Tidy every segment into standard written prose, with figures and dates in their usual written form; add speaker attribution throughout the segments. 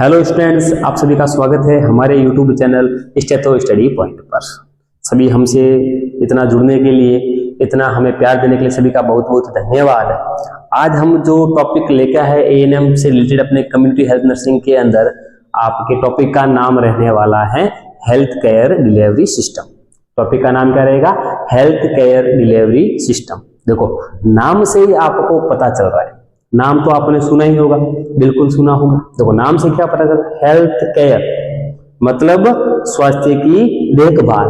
Speaker 1: Hello students, आप सभी का स्वागत है हमारे YouTube channel stetho study point पर। सभी हमसे इतना जुड़ने के लिए, इतना हमें प्यार देने के लिए सभी का बहुत बहुत धन्यवाद। आज हम जो टॉपिक लेकर है एएनएम से रिलेटेड अपने कम्युनिटी हेल्थ नर्सिंग के अंदर, आपके टॉपिक का नाम रहने वाला है health care delivery system. Topic का नाम क्या रहेगा? Health care delivery system. देखो, नाम से ही आपको पता चल रहा है, नाम तो आपने सुना ही होगा, बिल्कुल सुना होगा। देखो, नाम से क्या पता चला? हेल्थ केयर मतलब स्वास्थ्य की देखभाल,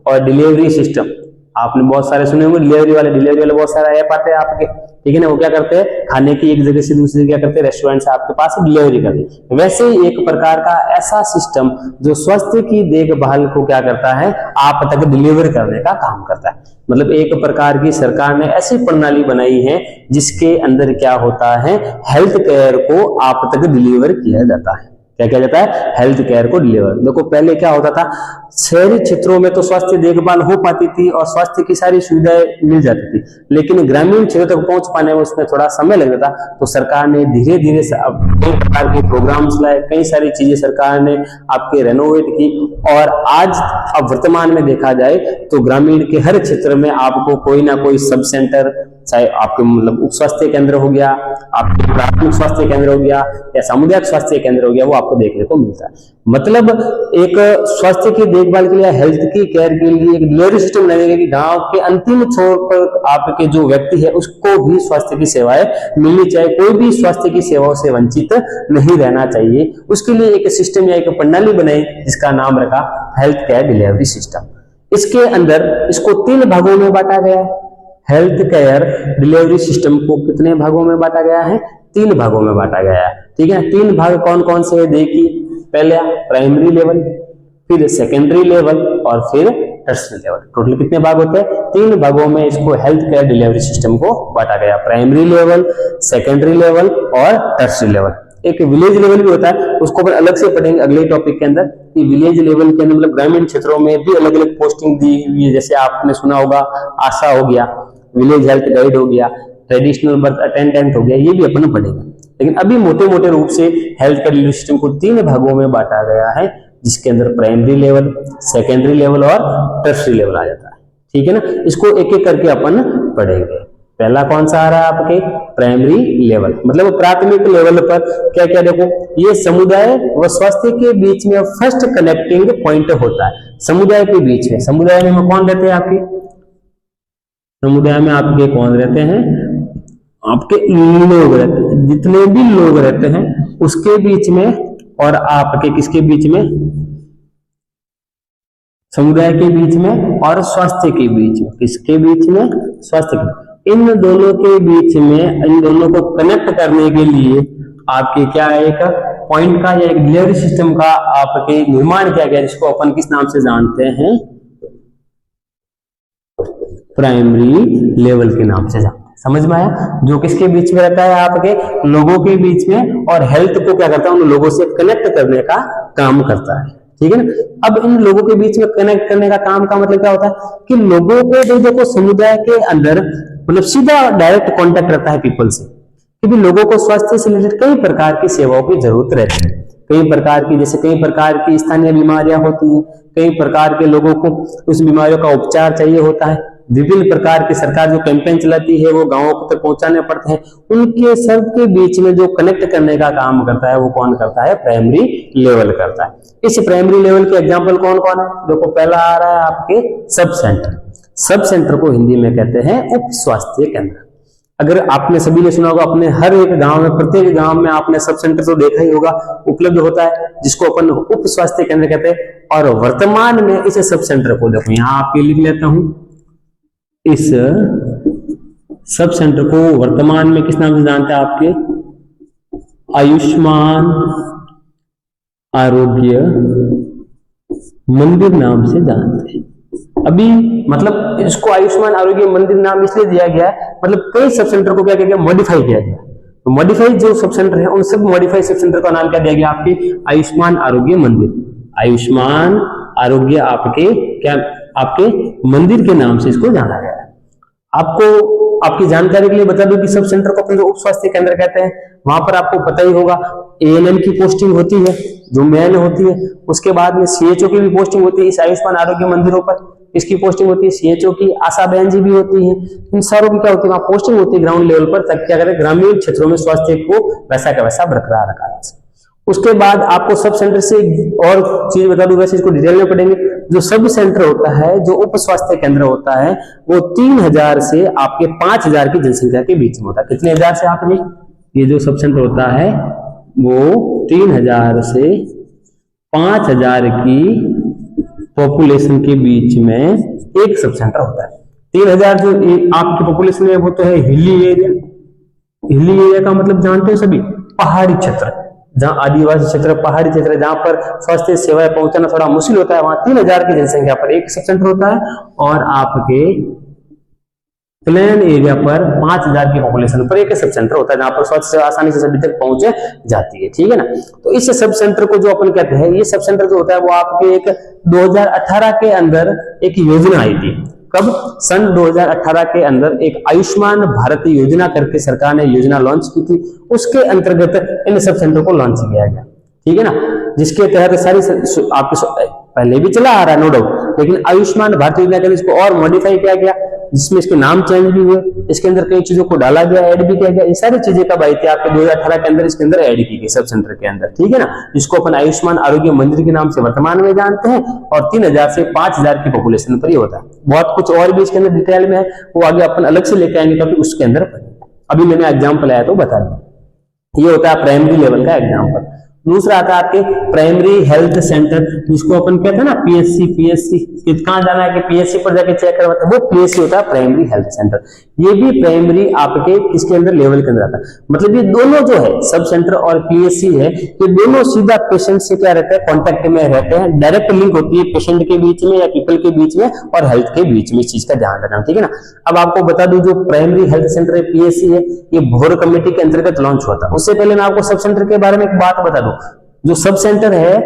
Speaker 1: और डिलीवरी सिस्टम आपने बहुत सारे सुने होंगे। डिलीवरी वाले बहुत सारे ऐप आते हैं आपके, ठीक है ना। वो क्या करते हैं, खाने की एक जगह से दूसरी जगह करते हैं, रेस्टोरेंट से आपके पास डिलीवरी करते हैं। वैसे ही एक प्रकार का ऐसा सिस्टम जो स्वास्थ्य की देखभाल को क्या करता है, आप तक डिलीवर करने का काम करता है। मतलब एक प्रकार की सरकार ने ऐसी प्रणाली बनाई है जिसके अंदर क्या होता है, हेल्थ केयर को आप तक डिलीवर किया जाता है। क्या किया जाता है? हेल्थ केयर को डिलीवर। देखो, पहले क्या होता था, शहरी क्षेत्रों में तो स्वास्थ्य देखभाल हो पाती थी और स्वास्थ्य की सारी सुविधाएं मिल जाती थी, लेकिन ग्रामीण क्षेत्रों तक पहुंच पाने में उसमें थोड़ा समय लगता था। तो सरकार ने धीरे धीरे कई प्रकार के प्रोग्राम्स लाए, कई सारी चीजें सरकार ने आपके रेनोवेट की, और आज अब वर्तमान में देखा जाए तो ग्रामीण के हर क्षेत्र में आपको कोई ना कोई सब सेंटर, चाहे आपके मतलब उप स्वास्थ्य केंद्र हो गया, आपके प्राथमिक स्वास्थ्य केंद्र हो गया, या सामुदायिक स्वास्थ्य केंद्र हो गया, वो आपको देखने को मिलता है। मतलब एक स्वास्थ्य की देखभाल के लिए, हेल्थ की केयर के लिए एक डिलीवरी सिस्टम लगेगा कि गांव के अंतिम छोर पर आपके जो व्यक्ति है उसको भी स्वास्थ्य की सेवाएं मिलनी चाहिए। कोई भी स्वास्थ्य की सेवाओं से वंचित नहीं रहना चाहिए। उसके लिए एक सिस्टम या एक प्रणाली बनाई जिसका नाम रखा हेल्थ केयर डिलीवरी सिस्टम। इसके अंदर इसको 3 भागों में बांटा गया है। हेल्थ केयर डिलीवरी सिस्टम को कितने भागों में बांटा गया है? 3 भागों में बांटा गया है, ठीक है। 3 भाग कौन कौन से है देखिए। पहला प्राइमरी लेवल, फिर सेकेंडरी लेवल, और फिर टर्शियरी लेवल। टोटल कितने भाग होते हैं? 3 भागों में इसको हेल्थ केयर डिलीवरी सिस्टम को बांटा गया। प्राइमरी लेवल, सेकेंडरी लेवल और टर्शियरी लेवल। एक विलेज लेवल भी होता है, उसको अपन अलग से पढ़ेंगे अगले टॉपिक के अंदर कि विलेज लेवल के अंदर मतलब ग्रामीण क्षेत्रों में भी अलग अलग पोस्टिंग दी हुई है। जैसे आपने सुना होगा आशा हो गया, विलेज हेल्थ गाइड हो गया, ट्रेडिशनल बर्थ अटेंडेंट हो गया, ये भी अपन पढ़ेंगे। लेकिन अभी मोटे मोटे रूप से हेल्थ केयर डिलीवरी सिस्टम को 3 भागों में बांटा गया है, जिसके अंदर प्राइमरी लेवल, सेकेंडरी लेवल और टर्शियरी लेवल आ जाता है, ठीक है ना। इसको एक एक करके अपन पढ़ेंगे। पहला कौन सा आ रहा है आपके? प्राइमरी लेवल, मतलब प्राथमिक लेवल पर क्या क्या देखो, ये समुदाय व स्वास्थ्य के बीच में फर्स्ट कनेक्टिंग पॉइंट होता है। समुदाय के बीच में, समुदाय में कौन रहते हैं आपके? समुदाय में आपके कौन रहते हैं? आपके लोग रहते हैं, जितने भी लोग रहते हैं उसके बीच में, और आपके किसके बीच में? समुदाय के बीच में और स्वास्थ्य के बीच में। किसके बीच में? स्वास्थ्य के। इन दोनों के बीच में, इन दोनों को कनेक्ट करने के लिए आपके क्या एक पॉइंट का या एक डिलीवरी सिस्टम का आपके निर्माण किया गया, जिसको अपन किस नाम से जानते हैं? प्राइमरी लेवल के नाम से जानते हैं। समझ में आया? जो किसके बीच में रहता है? आपके लोगों के बीच में, और हेल्थ को क्या करता है? उन लोगों से कनेक्ट करने का काम करता है, ठीक है ना। अब इन लोगों के बीच में कनेक्ट करने का काम का मतलब क्या होता है कि लोगों को देखो, समुदाय के अंदर मतलब सीधा डायरेक्ट कांटेक्ट रहता है पीपल से, क्योंकि लोगों को स्वास्थ्य से रिलेटेड कई प्रकार की सेवाओं की जरूरत रहती है। कई प्रकार की, जैसे कई प्रकार की स्थानीय बीमारियां होती हैं, कई प्रकार के लोगों को उस बीमारियों का उपचार चाहिए होता है। विभिन्न प्रकार की सरकार जो कैंपेन चलाती है वो गांवों तक पहुंचाने पड़ते हैं। उनके सब के बीच में जो कनेक्ट करने का काम करता है वो कौन करता है? प्राइमरी लेवल करता है। इस प्राइमरी लेवल के एग्जांपल कौन कौन है? देखो, पहला आ रहा है आपके सब सेंटर। सब सेंटर को हिंदी में कहते हैं उप स्वास्थ्य केंद्र। अगर आपने सभी ने सुना होगा, अपने हर एक गांव में, प्रत्येक गांव में आपने सब सेंटर तो देखा ही होगा, उपलब्ध होता है, जिसको अपन उप स्वास्थ्य केंद्र कहते हैं। और वर्तमान में इस सब सेंटर को देखो, यहां आपके लिख लेता हूं, इस सब सेंटर को वर्तमान में किस नाम से जानते हैं आपके? आयुष्मान आरोग्य मंदिर नाम से जानते हैं। अभी मतलब इसको आयुष्मान आरोग्य मंदिर नाम इसलिए दिया गया है, मतलब कई सब सेंटर को क्या किया गया? मॉडिफाई किया गया। तो मॉडिफाइड जो सब सेंटर है, उन सब मॉडिफाइड सब सेंटर का नाम क्या दिया गया? आपके आयुष्मान आरोग्य मंदिर। आयुष्मान आरोग्य आपके क्या? आपके मंदिर के नाम से इसको जाना गया है। आपको आपकी जानकारी के लिए बता दूं कि सब सेंटर को अपन जो उप स्वास्थ्य केंद्र कहते हैं, वहां पर आपको पता ही होगा एएनएम की पोस्टिंग होती है जो मेन होती है, उसके बाद में सीएचओ की भी पोस्टिंग होती है इस आयुष्मान आरोग्य मंदिरों पर, इसकी पोस्टिंग होती है सीएचओ की, आशा बहन जी भी होती है, इन सारों की क्या होती है वहां पोस्टिंग होती है ग्राउंड लेवल पर, ताकि क्या करें ग्रामीण क्षेत्रों में स्वास्थ्य को वैसा का वैसा बरकरार रखा जा सके। उसके बाद आपको सब सेंटर से और चीज बता दूं, वैसे इसको डिटेल में पढ़ेंगे। जो सब सेंटर होता है, जो उप स्वास्थ्य केंद्र होता है, वो 3000 से आपके 5000 की जनसंख्या के बीच में होता है। कितने हजार से आपने, ये जो सब सेंटर होता है वो 3000 से 5000 की पॉपुलेशन के बीच में एक सब सेंटर होता है। 3000 जो आपकी पॉपुलेशन है वो तो है हिली एरिया। हिली एरिया का मतलब जानते हो सभी, पहाड़ी क्षेत्र, जहां आदिवासी क्षेत्र, पहाड़ी क्षेत्र, जहां पर स्वास्थ्य सेवाएं पहुंचाना थोड़ा मुश्किल होता है, वहां 3000 की जनसंख्या पर एक सब सेंटर होता है, और आपके प्लेन एरिया पर 5000 की पॉपुलेशन पर एक सब सेंटर होता है, जहां पर स्वास्थ्य सेवा आसानी से सभी तक पहुंच जाती है। ठीक है ना। तो इस सब सेंटर को जो अपन कहते हैं, ये सब सेंटर जो होता है वो आपके एक 2018 के अंदर एक योजना आई थी। कब? सन 2018 के अंदर एक आयुष्मान भारत योजना करके सरकार ने योजना लॉन्च की थी, उसके अंतर्गत इन सब सेंटर को लॉन्च किया गया। ठीक है ना। जिसके तहत सारी आपके पहले भी चला आ रहा है नो डाउट, लेकिन आयुष्मान भारत योजना के इसको और मॉडिफाई किया गया, जिसमें इसके नाम चेंज भी हुए, इसके अंदर कई चीजों को डाला गया, ऐड भी किया गया। ये सारी चीजें कब आई थी? आपके 2018 के अंदर इसके अंदर ऐड की गई सब सेंटर के अंदर। ठीक है ना। जिसको अपन आयुष्मान आरोग्य मंदिर के नाम से वर्तमान में जानते हैं, और 3000 से 5000 की पॉपुलेशन पर ही होता है। बहुत कुछ और भी इसके अंदर डिटेल में है, वो आगे अपन अलग से लेके आएंगे टॉपिक, उसके अंदर अभी मैंने एग्जाम्पल आया तो बता दिया। ये होता है प्राइमरी लेवल का एग्जाम्पल। दूसरा आता है आपके प्राइमरी हेल्थ सेंटर, जिसको अपन कहते हैं ना पीएचसी कहां जाना है कि पीएचसी पर जाके चेक करवाते हैं, वो पीएचसी होता है प्राइमरी हेल्थ सेंटर। ये भी प्राइमरी आपके किसके अंदर, लेवल के अंदर आता है। मतलब ये दोनों जो है सब सेंटर और पीएचसी है, ये दोनों सीधा पेशेंट से क्या रहते हैं, कॉन्टेक्ट में रहते हैं, डायरेक्ट लिंक होती है पेशेंट के बीच में या पीपल के बीच में और हेल्थ के बीच में। इस चीज का ध्यान रखना। ठीक है ना। अब आपको बता दूं, जो प्राइमरी हेल्थ सेंटर है पीएचसी है, ये भोर कमेटी के अंतर्गत लॉन्च हुआ था। उससे पहले मैं आपको सब सेंटर के बारे में एक बात बता दूं, जो सब सेंटर है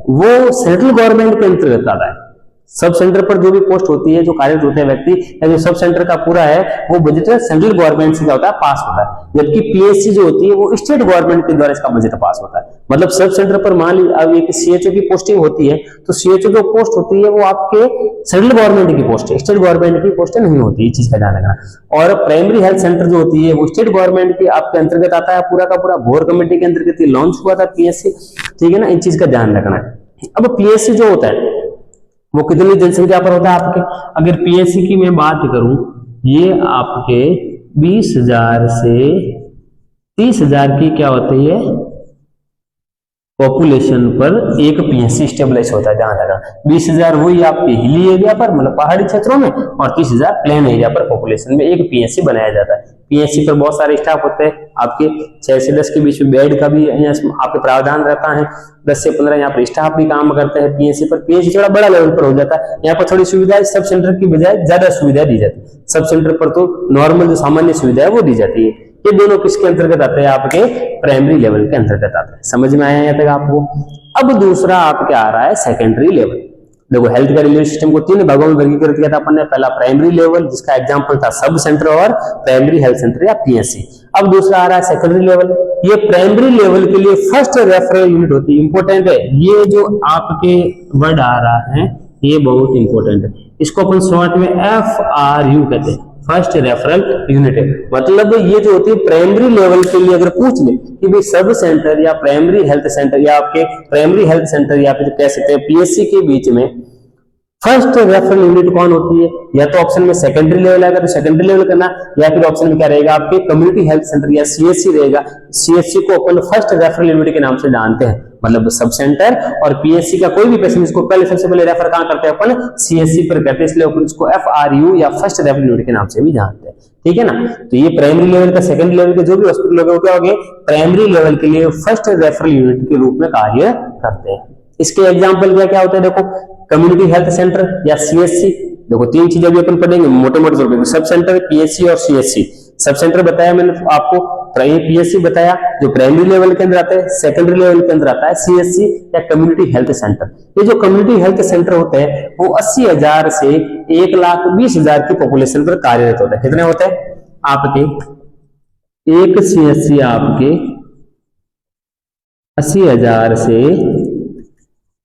Speaker 1: वो सेंट्रल गवर्नमेंट के अंतर्गत आता है। सब सेंटर पर जो भी पोस्ट होती है, जो कार्यरत होते हैं व्यक्ति, या जो सब सेंटर का पूरा है वो बजट सेंट्रल गवर्नमेंट से क्या होता है, पास होता है। जबकि पीएचसी जो होती है वो स्टेट गवर्नमेंट के द्वारा इसका बजट पास होता है। मतलब सब सेंटर पर मान लीजिए अब एक सीएचओ की पोस्टिंग होती है, तो सीएचओ जो पोस्ट होती है वो आपके सेंट्रल गवर्नमेंट की पोस्ट है, स्टेट गवर्नमेंट की पोस्ट नहीं होती। ये चीज का ध्यान रखना। और प्राइमरी हेल्थ सेंटर जो होती है वो स्टेट गवर्नमेंट के आपके अंतर्गत आता है, पूरा का पूरा भोर कमेटी के अंतर्गत लॉन्च हुआ था पीएचसी। ठीक है ना। इन चीज का ध्यान रखना है। अब पीएचसी जो होता है वो कितनी जनसंख्या पर होता है आपके? अगर पीएचसी की मैं बात करूं, ये आपके 20,000 से 30,000 की क्या होती है पॉपुलेशन पर एक पीएचसी स्टेबलाइज होता है। ध्यान रखना। 20,000 वही आपके हिली एरिया पर, मतलब पहाड़ी क्षेत्रों में, और 30,000 प्लेन एरिया पर पॉपुलेशन में एक पीएचसी बनाया जाता है। पीएचसी पर बहुत सारे स्टाफ होते हैं, आपके 6 से 10 के बीच में बेड का भी आपके प्रावधान रहता है। 10 से 15 यहाँ पर स्टाफ भी काम करते हैं पीएचसी पर। पीएचसी थोड़ा बड़ा लेवल पर हो जाता है। यहाँ पर थोड़ी सुविधा सब सेंटर की बजाय ज्यादा सुविधा दी जाती है। सब सेंटर पर तो नॉर्मल जो सामान्य सुविधा है वो दी जाती है। ये दोनों किसके अंतर्गत आते हैं? आपके प्राइमरी लेवल के अंतर्गत आते हैं। समझ में आया यहाँ तक आपको? अब दूसरा आपके आ रहा है सेकेंडरी लेवल। देखो, हेल्थ केयर डिलीवरी सिस्टम को 3 भागों में वर्गीकृत किया था अपन ने। पहला प्राइमरी लेवल, जिसका एग्जांपल था सब सेंटर और प्राइमरी हेल्थ सेंटर या पीएचसी। अब दूसरा आ रहा है सेकेंडरी लेवल। ये प्राइमरी लेवल के लिए फर्स्ट रेफरल यूनिट होती है। इंपॉर्टेंट है ये जो आपके वर्ड आ रहा है, ये बहुत इंपॉर्टेंट है। इसको अपन शॉर्ट में FRU कहते हैं, फर्स्ट रेफरल यूनिट है। मतलब ये जो होती है प्राइमरी लेवल के लिए अगर पूछ ले कि भाई सब सेंटर या प्राइमरी हेल्थ सेंटर या आपके प्राइमरी हेल्थ सेंटर या फिर कह सकते हैं पीएचसी के बीच में फर्स्ट रेफरल यूनिट कौन होती है, या तो ऑप्शन में सेकेंडरी लेवल आएगा तो सेकेंडरी लेवल करना, या फिर ऑप्शन में क्या रहेगा आपके कम्युनिटी हेल्थ सेंटर या सीएचसी रहेगा। सीएचसी को अपन फर्स्ट रेफरल यूनिट के नाम से जानते हैं। मतलब सब सेंटर और पीएचसी का कोई भी पेशेंट इसको पहले सबसे पहले रेफर कहां करते हैं अपन? सीएचसी पर करते हैं, इसलिए अपन इसको FRU या फर्स्ट रेफरल यूनिट के नाम से भी जानते हैं। ठीक है ना। तो ये प्राइमरी लेवल का सेकेंडरी लेवल के जो भी हॉस्पिटल होंगे वो क्या होंगे? प्राइमरी लेवल के लिए फर्स्ट रेफरल यूनिट के रूप में कार्य करते हैं। इसके एग्जाम्पल क्या होते हैं? देखो, कम्युनिटी हेल्थ सेंटर या सीएचसी। देखो, 3 चीजें भी अपन पढ़ेंगे मोटे मोटे तौर पर, सब सेंटर, पीएचसी और सीएचसी। सब सेंटर बताया मैंने आपको, पीएचसी बताया जो प्राइमरी लेवल के अंदर आता है, सेकेंडरी लेवल के अंदर आता है सीएचसी या कम्युनिटी हेल्थ सेंटर। ये जो कम्युनिटी हेल्थ सेंटर होते हैं वो 80,000 से 1,20,000 की पॉपुलेशन पर कार्यरत होते हैं। कितने होते हैं आपके? एक सीएचसी आपके 80,000 से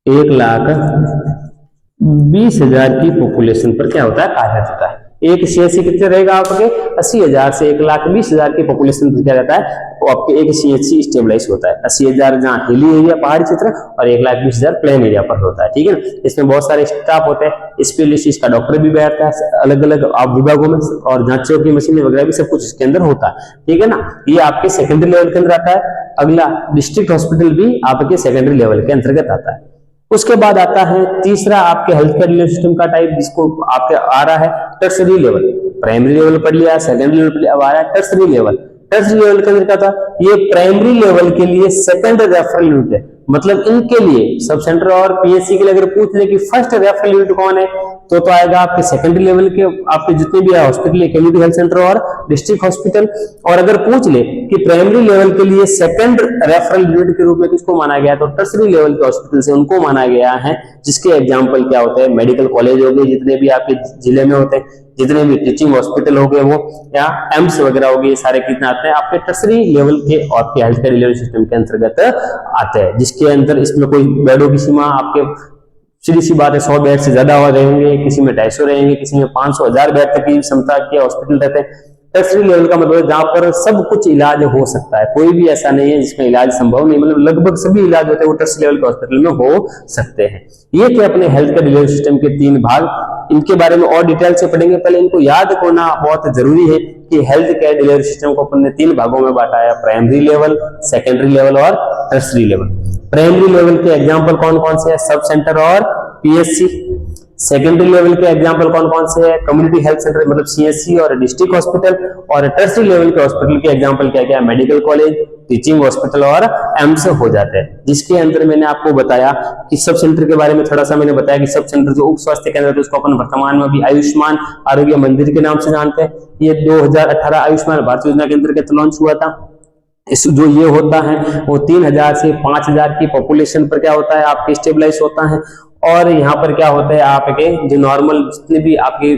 Speaker 1: 1,20,000 की पॉपुलेशन पर क्या होता है, कार्यरत होता है। एक सीएससी कितने रहेगा आपके, 80,000 से 1,20,000 की पॉपुलेशन पर क्या रहता है, वो आपके एक सीएससी स्टेबलाइज होता है। 80,000 जहाँ हिली एरिया पहाड़ी क्षेत्र और 1,20,000 प्लेन एरिया पर होता है, ठीक है ना। इसमें बहुत सारे स्टाफ होते हैं, स्पेशलिस्ट का डॉक्टर भी बैठता है अलग अलग विभागों में, और जांचों की मशीनें वगैरह भी सब कुछ इसके अंदर होता है, ठीक है ना। ये आपके सेकेंडरी लेवल के अंदर आता है। अगला डिस्ट्रिक्ट हॉस्पिटल भी आपके सेकेंडरी लेवल के अंतर्गत आता है। उसके बाद आता है तीसरा आपके हेल्थ केयर डिलीवरी सिस्टम का टाइप, जिसको आपके आ रहा है टर्सरी लेवल। प्राइमरी लेवल पढ़ लिया, सेकेंडरी लेवल पढ़ लिया, अब आ रहा है टर्सरी लेवल। टर्सरी लेवल के अंदर क्या था, ये प्राइमरी लेवल के लिए सेकंड रेफरल यूनिट है। मतलब इनके लिए सब सेंटर और पीएससी के लिए अगर पूछ ले कि फर्स्ट रेफरल यूनिट कौन है, तो आएगा आपके सेकेंडरी लेवल के आपके जितने भी हॉस्पिटल, कम्युनिटी हेल्थ सेंटर और डिस्ट्रिक्ट हॉस्पिटल। और अगर पूछ ले कि प्राइमरी लेवल के लिए सेकंड रेफरल यूनिट के रूप में किसको माना गया है, तो टर्सरी लेवल के हॉस्पिटल से उनको माना गया है, जिसके एग्जाम्पल क्या होते हैं, मेडिकल कॉलेज हो गए जितने भी आपके जिले में होते हैं, जितने भी टीचिंग हॉस्पिटल हो गए वो, या एम्स वगैरह हो गए, सारे कितने आते हैं आपके टर्सरी लेवल के आपके हेल्थ केयर डिलीवरी सिस्टम के अंतर्गत आते हैं। जिसके अंदर इसमें कोई बेडों की सीमा आपके सीधी सी बात है 100 बेड से ज्यादा रहेंगे, किसी में 250 रहेंगे, किसी में 500 1000 बेड तक की क्षमता के हॉस्पिटल रहते हैं। टर्सरी लेवल का मतलब जहां पर सब कुछ इलाज हो सकता है, कोई भी ऐसा नहीं है जिसमें इलाज संभव नहीं, मतलब लगभग सभी इलाज होते हैं वो टर्सरी लेवल के हॉस्पिटल में हो सकते हैं। ये थे अपने हेल्थ केयर डिलीवरी सिस्टम के 3 भाग। इनके बारे में और डिटेल से पढ़ेंगे, पहले इनको याद होना बहुत जरूरी है कि हेल्थ केयर डिलीवरी सिस्टम को अपन ने 3 भागों में बांटा है, प्राइमरी लेवल, सेकेंडरी लेवल और टर्सरी लेवल। प्राइमरी लेवल के एग्जाम्पल कौन कौन से है, सब सेंटर और पीएससी। सेकेंडरी लेवल के एग्जाम्पल कौन कौन से है, कम्युनिटी हेल्थ सेंटर मतलब सीएससी और डिस्ट्रिक्ट हॉस्पिटल। और टर्सरी लेवल के हॉस्पिटल के एग्जाम्पल क्या क्या है, मेडिकल कॉलेज, टीचिंग हॉस्पिटल और एम्स हो जाते हैं। जिसके अंदर मैंने आपको बताया कि सब सेंटर के बारे में थोड़ा सा मैंने बताया कि सब सेंटर जो उप स्वास्थ्य केंद्र है, तो उसको अपन वर्तमान में भी आयुष्मान आरोग्य मंदिर के नाम से जानते हैं। ये 2018 आयुष्मान भारत योजना के अंतर्गत लॉन्च हुआ था। इस जो ये होता है वो 3,000 से 5,000 की पॉपुलेशन पर क्या होता है आपके स्टेबलाइज होता है। और यहाँ पर क्या होता है आपके जो नॉर्मल जितने भी आपकी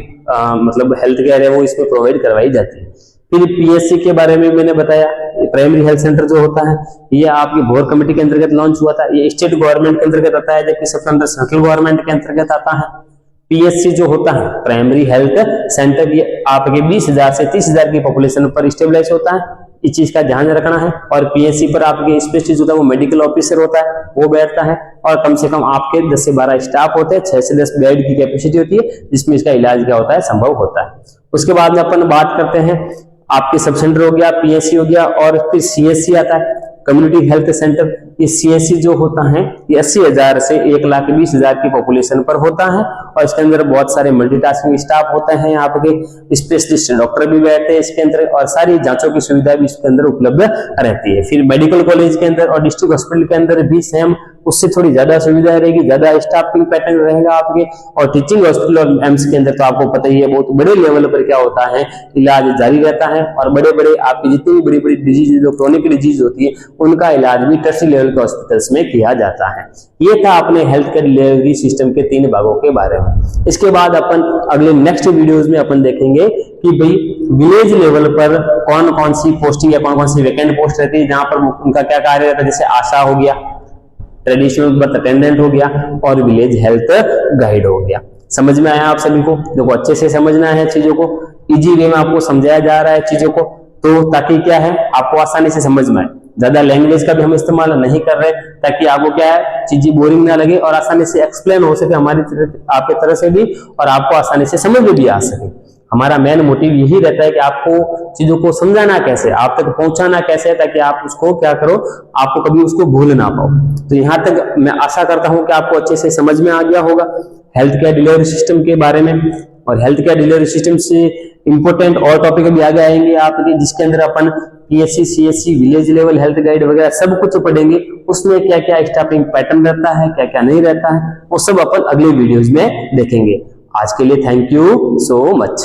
Speaker 1: मतलब हेल्थ केयर है वो इसमें प्रोवाइड करवाई जाती है। फिर पीएससी के बारे में मैंने बताया, प्राइमरी हेल्थ सेंटर जो होता है ये आपकी भोर कमेटी के अंतर्गत लॉन्च हुआ था, ये स्टेट गवर्नमेंट के अंतर्गत आता है, जबकि सबसे अंदर सेंट्रल गवर्नमेंट के अंतर्गत आता है। पीएससी जो होता है प्राइमरी हेल्थ सेंटर, ये आपके 20,000 से 30,000 की पॉपुलेशन पर स्टेबलाइज होता है, इस चीज का ध्यान रखना है। और पीएससी पर आपके स्पेशलिस्ट होता है वो मेडिकल ऑफिसर होता है, वो बैठता है, और कम से कम आपके 10 से 12 स्टाफ होते हैं, 6 से 10 बेड की कैपेसिटी होती है, जिसमें इसका इलाज क्या होता है संभव होता है। उसके बाद में अपन बात करते हैं आपके सब सेंटर हो गया, पीएससी हो गया, और फिर सीएससी आता है, कम्युनिटी हेल्थ सेंटर। ये सीएससी जो होता है ये 80,000 से 1,20,000 की पॉपुलेशन पर होता है, और इसके अंदर बहुत सारे मल्टीटास्किंग स्टाफ होते हैं, यहाँ पे स्पेशलिस्ट डॉक्टर भी बैठते हैं इसके अंदर, और सारी जांचों की सुविधा भी इसके अंदर उपलब्ध रहती है। फिर मेडिकल कॉलेज के अंदर और डिस्ट्रिक्ट हॉस्पिटल के अंदर भी सेम उससे थोड़ी ज्यादा सुविधा रहेगी, ज्यादा स्टाफिंग पैटर्न रहेगा आपके। और टीचिंग हॉस्पिटल और एम्स के अंदर तो आपको पता ही है बहुत बड़े लेवल पर क्या होता है इलाज जारी रहता है, और बड़े बड़े आपकी जितनी भी बड़ी बड़ी डिजीज जो क्रोनिक डिजीज होती है उनका इलाज भी टर्सरी लेवल के हॉस्पिटल्स में किया जाता है। ये था अपने हेल्थ केयर डिलीवरी सिस्टम के 3 भागों के बारे में। इसके बाद अपन अगले नेक्स्ट वीडियोज में अपन देखेंगे कि भाई विलेज लेवल पर कौन कौन सी पोस्टिंग या कौन कौन सी वैकेंट पोस्ट रहती है, जहां पर उनका क्या कार्य रहता है, जैसे आशा हो गया, ट्रेडिशनल बर्थ अटेंडेंट हो गया, और विलेज हेल्थ गाइड हो गया। समझ में आया आप सभी को? देखो अच्छे से समझना है चीजों को, इजी वे में आपको समझाया जा रहा है चीजों को, तो ताकि क्या है आपको आसानी से समझ में आए। ज्यादा लैंग्वेज का भी हम इस्तेमाल नहीं कर रहे, ताकि आपको क्या है चीजें बोरिंग ना लगे और आसानी से एक्सप्लेन हो सके हमारी आपके तरह से भी, और आपको आसानी से समझ में भी आ सके। हमारा मेन मोटिव यही रहता है कि आपको चीजों को समझाना कैसे, आप तक पहुंचाना कैसे है, ताकि आप उसको क्या करो, आपको कभी उसको भूल ना पाओ। तो यहाँ तक मैं आशा करता हूं कि आपको अच्छे से समझ में आ गया होगा हेल्थ केयर डिलीवरी सिस्टम के बारे में। और हेल्थ केयर डिलीवरी सिस्टम से इंपोर्टेंट और टॉपिक भी आगे आएंगे आपके, जिसके अंदर अपन PSC, CSC, village level health guide वगैरह सब कुछ पढ़ेंगे। उसमें क्या क्या स्टाफिंग पैटर्न रहता है, क्या क्या नहीं रहता है, वो सब अपन अगले वीडियोज में देखेंगे। आज के लिए थैंक यू सो मच।